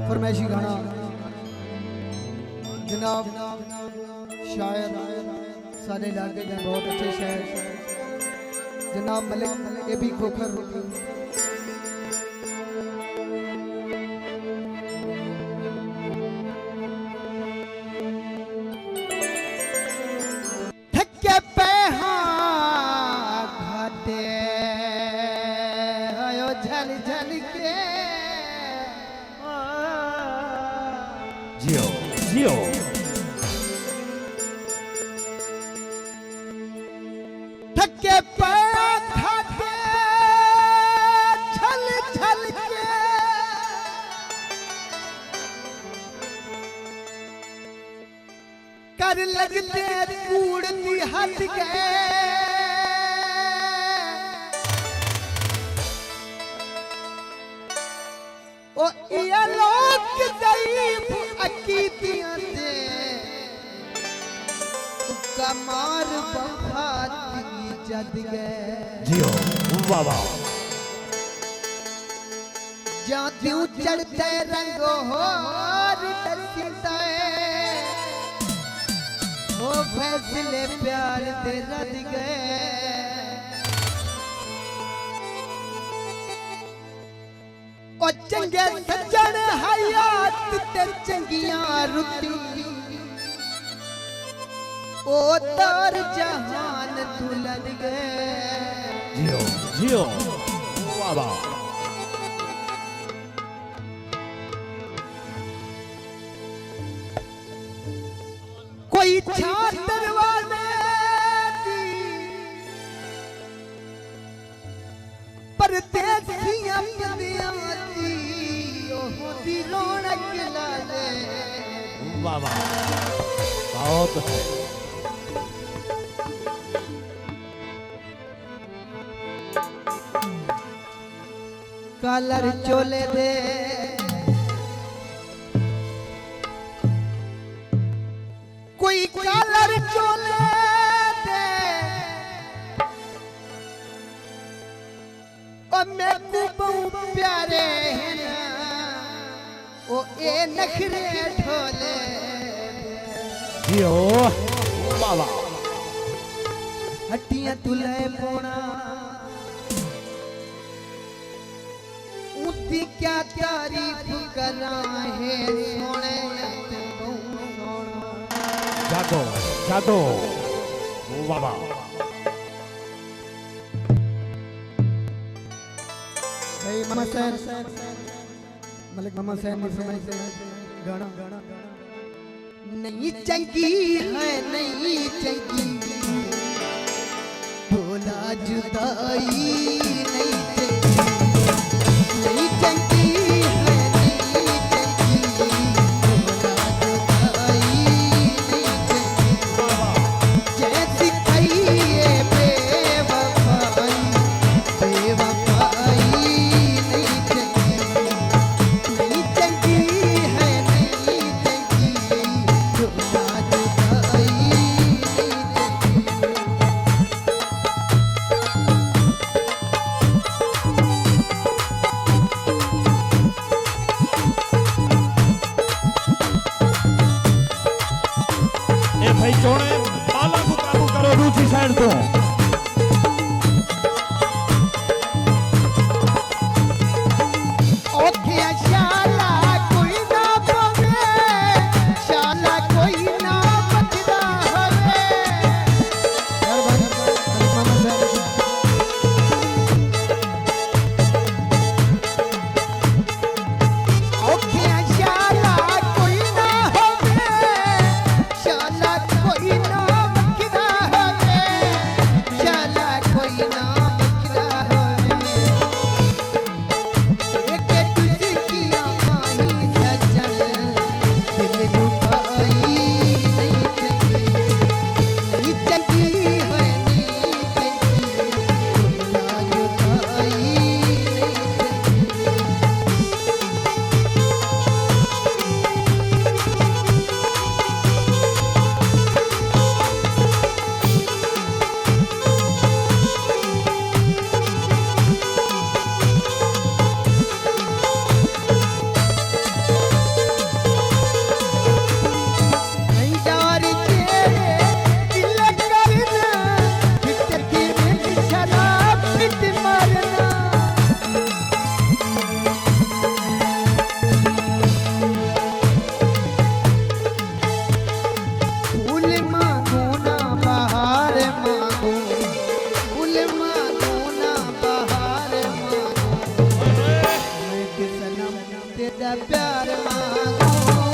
फरमाइशी गाना जनाब शायर सारे इलाके के बहुत अच्छे शायर जनाब मलिक एबी खोखर थके पे घाटे आयो झल झल के जियो जियो थके पे घाटे झल झल के कर लगते कूड़ती हट गए ओ ये लोग ज़ईफ़ अकीदियां से कमार बफाती जद गए जियो वाह वाह जातियों चढ़ते रंगो होर दसीता वो फैसले प्यार दे रद गए ओ चंगे सज्जन हयात ते चंगियां रुती ओ तार जहान दुलद गए जियो जियो वाह वाह कोई छातर वाले दी परदेसियां बंदियां दी ओह दी रौनक लाले वाह वाह बहुत है कलर चोले दे कोई कलर चोले दे ओ मैं खूब प्यारे हैं ना ओ ए नखरे ढोले जियो वाह वाह हट्टियां तुले पोना उनकी क्या तारीफ करा है सोने जागो जागो वाह वाह भाई मामा सैन मलिक मामा सैन ने फरमाई से गाना नहीं चंगी है नहीं चंगी भोला जुदाई नहीं चंगी नहीं चंगी है नहीं चंगी भोला जुदाई जैसी खई ये बेवफाई बेवफाई नहीं चंगी है नहीं चंगी भोला जुदाई ए भाई जोड़े बाला को काबू करो रूची साइड तो ओके शाला कोई ना बोले शाला कोई ना बचदा हवे यार मामा ओके शाला कोई ना होवे शाला कोई ना बचदा हवे प्यार मांगू